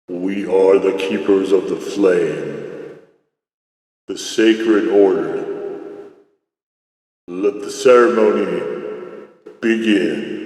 We are the keepers of the flame, the sacred order. Let the ceremony begin.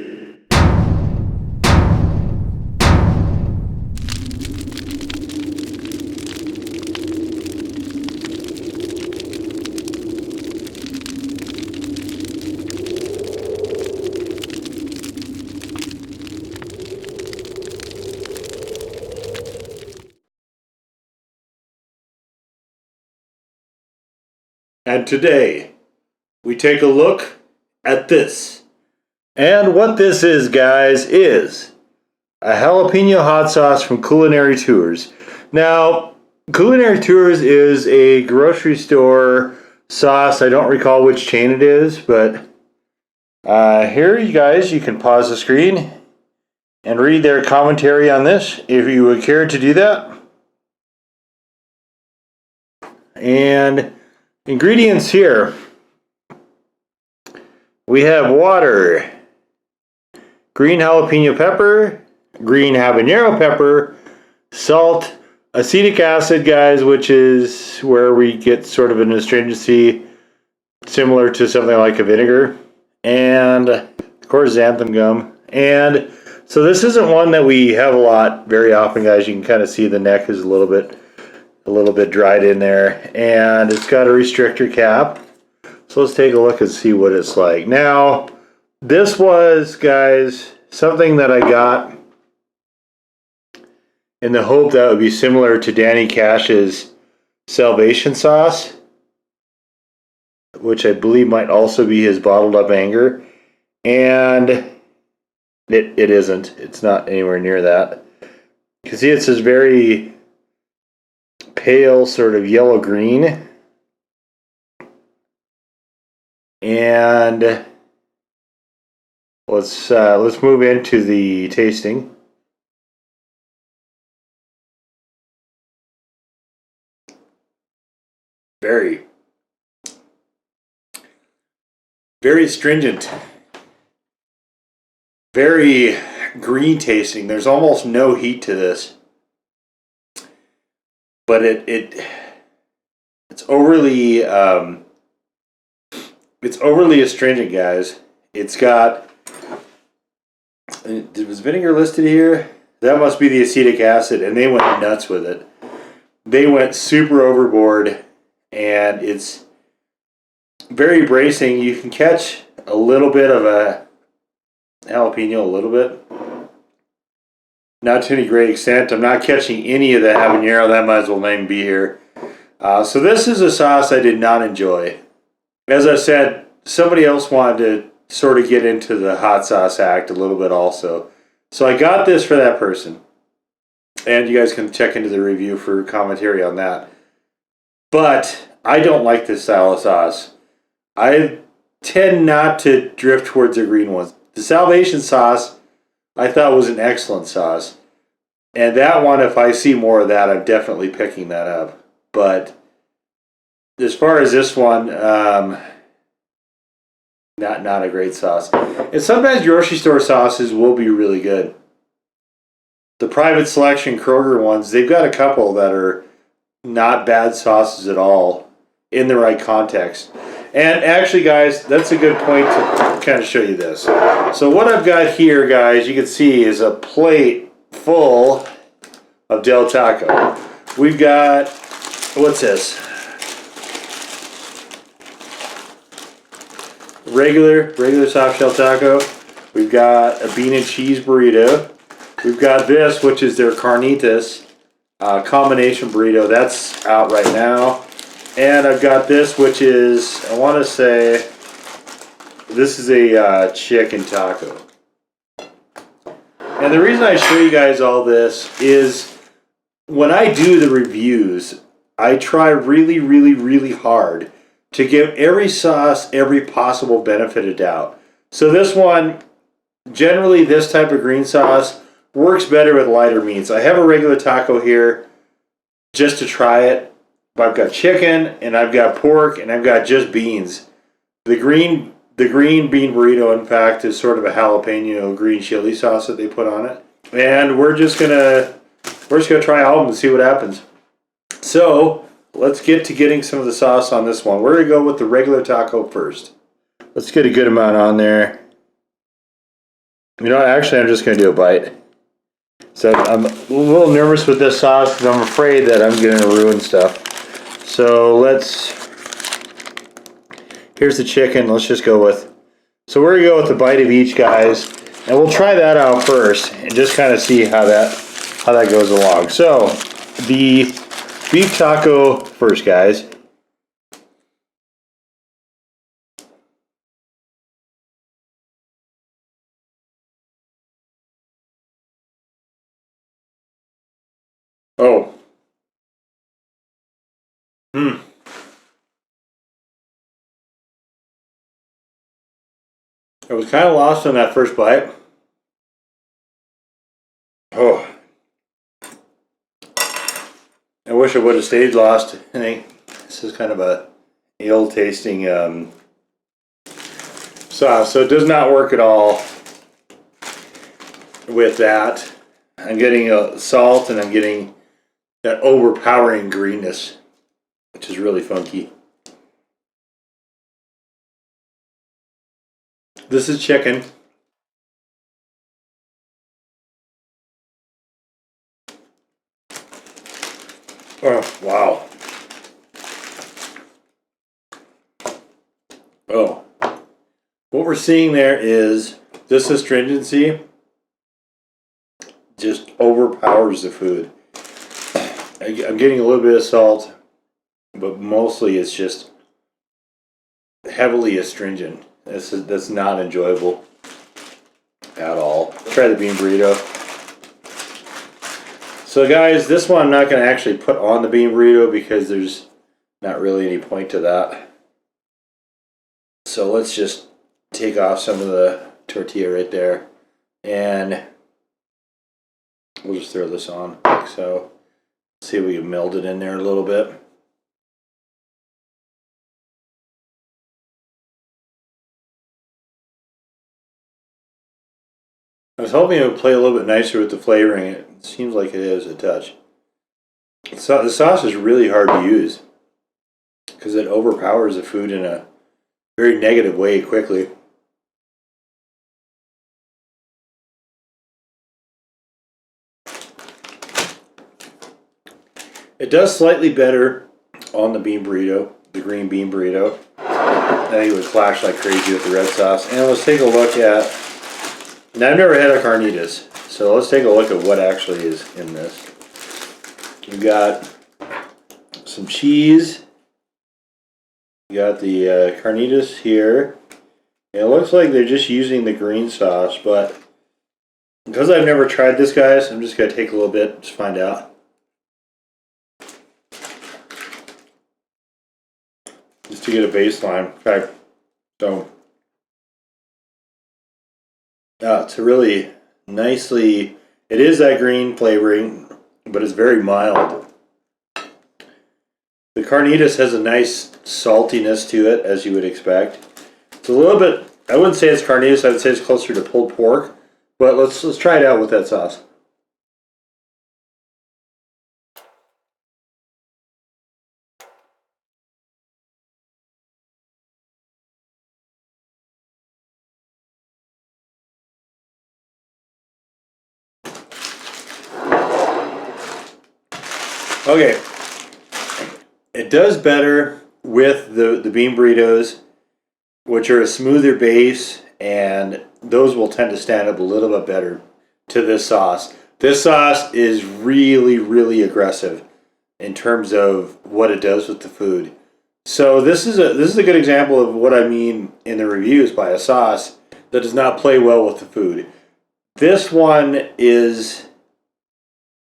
And today, we take a look at this. And what this is, guys, is a jalapeno hot sauce from Culinary Tours. Now, Culinary Tours is a grocery store sauce. I don't recall which chain it is, but here, you guys, you can pause the screen and read their commentary on this if you would care to do that. And ingredients here, we have water, green jalapeno pepper, green habanero pepper, salt, acetic acid, guys, which is where we get sort of an astringency similar to something like a vinegar, and of course xanthan gum. And so this isn't one that we have a lot very often, guys. You can kind of see the neck is a little bit dried in there, and it's got a restrictor cap. So let's take a look and see what it's like. Now, this was, guys, something that I got in the hope that it would be similar to Danny Cash's Salvation sauce, which I believe might also be his bottled up anger, and it isn't. It's not anywhere near that. You can see it's this very pale sort of yellow green, and let's move into the tasting. Very astringent, very green tasting. There's almost no heat to this, but it's overly astringent, guys. It's got, was vinegar listed here? That must be the acetic acid, and they went nuts with it. They went super overboard, and it's very bracing. You can catch a little bit of a jalapeno, a little bit. Not to any great extent. I'm not catching any of the habanero. That might as well not even be here. So this is a sauce I did not enjoy. As I said, somebody else wanted to sort of get into the hot sauce act a little bit also. So I got this for that person. And you guys can check into the review for commentary on that. But I don't like this style of sauce. I tend not to drift towards the green ones. The Salvation sauce I thought was an excellent sauce. And that one, if I see more of that, I'm definitely picking that up. But as far as this one, not a great sauce. And sometimes grocery store sauces will be really good. The Private Selection Kroger ones, they've got a couple that are not bad sauces at all in the right context. And actually, guys, that's a good point to kind of show you this. So what I've got here, guys, you can see is a plate full of Del Taco. We've got, what's this? Regular soft shell taco. We've got a bean and cheese burrito. We've got this, which is their carnitas combination burrito. That's out right now. And I've got this, which is, I want to say, this is a chicken taco. And the reason I show you guys all this is when I do the reviews, I try really hard to give every sauce every possible benefit of doubt. So this one, generally this type of green sauce works better with lighter meats. I have a regular taco here just to try it. I've got chicken, and I've got pork, and I've got just beans. The green bean burrito, in fact, is sort of a jalapeno green chili sauce that they put on it. And we're just going to we're just going to try all of them and see what happens. So let's get to getting some of the sauce on this one. We're going to go with the regular taco first. Let's get a good amount on there. You know, actually, I'm just going to do a bite. So I'm a little nervous with this sauce because I'm afraid that I'm going to ruin stuff. So here's the chicken. Let's just go with, so we're going to go with a bite of each, guys. And we'll try that out first and just kind of see how that goes along. So the beef taco first, guys. Oh. I was kind of lost on that first bite. Oh. I wish I would have stayed lost. I think this is kind of a ill-tasting sauce, so it does not work at all with that. I'm getting salt and I'm getting that overpowering greenness, which is really funky. This is chicken. Oh, wow. Oh. What we're seeing there is this astringency just overpowers the food. I'm getting a little bit of salt, but mostly it's just heavily astringent. That's not enjoyable at all. Try the bean burrito. So guys, this one I'm not going to actually put on the bean burrito because there's not really any point to that. So let's just take off some of the tortilla right there and we'll just throw this on like so. See if we can meld it in there a little bit. I was hoping it would play a little bit nicer with the flavoring. It seems like it is a touch. So the sauce is really hard to use because it overpowers the food in a very negative way quickly. It does slightly better on the bean burrito, the green bean burrito. I think it would clash like crazy with the red sauce. And let's take a look at, now I've never had a carnitas, so let's take a look at what actually is in this. We've got some cheese. We got the carnitas here. And it looks like they're just using the green sauce, but because I've never tried this, guys, I'm just going to take a little bit to find out. Just to get a baseline. Okay, so it's a really nicely, it is that green flavoring, but it's very mild. The carnitas has a nice saltiness to it, as you would expect. It's a little bit, I wouldn't say it's carnitas, I would say it's closer to pulled pork, but let's try it out with that sauce. Okay, it does better with the bean burritos, which are a smoother base, and those will tend to stand up a little bit better to this sauce. This sauce is really, really aggressive in terms of what it does with the food. So this is a good example of what I mean in the reviews by a sauce that does not play well with the food. This one is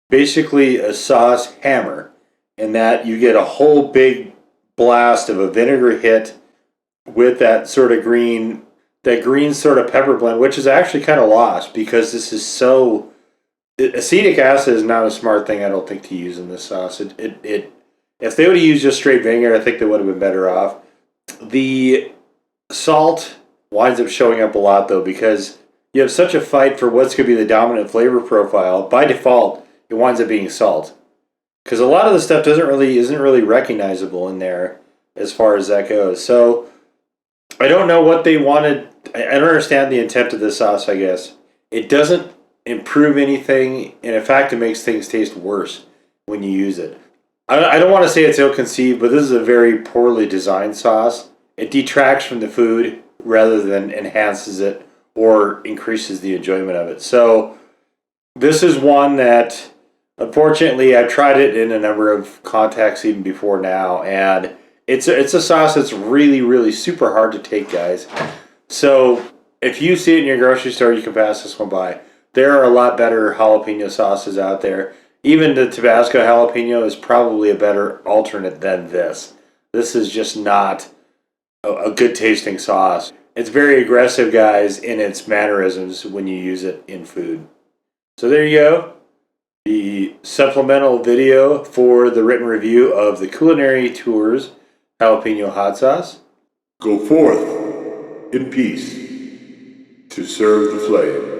basically a sauce hammer in that you get a whole big blast of a vinegar hit with that sort of green sort of pepper blend, which is actually kind of lost because this is so, acetic acid is not a smart thing, I don't think, to use in this sauce. If they would have used just straight vinegar, I think they would have been better off. The salt winds up showing up a lot though because you have such a fight for what's going to be the dominant flavor profile. By default, it winds up being salt. Because a lot of the stuff isn't really recognizable in there as far as that goes. So I don't know what they wanted. I don't understand the intent of this sauce, I guess. It doesn't improve anything, and in fact, it makes things taste worse when you use it. I don't want to say it's ill-conceived, but this is a very poorly designed sauce. It detracts from the food rather than enhances it or increases the enjoyment of it. So this is one that, unfortunately, I've tried it in a number of contexts even before now, and it's a sauce that's really, really super hard to take, guys. So if you see it in your grocery store, you can pass this one by. There are a lot better jalapeno sauces out there. Even the Tabasco jalapeno is probably a better alternate than this. This is just not a good tasting sauce. It's very aggressive, guys, in its mannerisms when you use it in food. So there you go. The supplemental video for the written review of the Culinary Tours jalapeno hot sauce. Go forth in peace to serve the flame.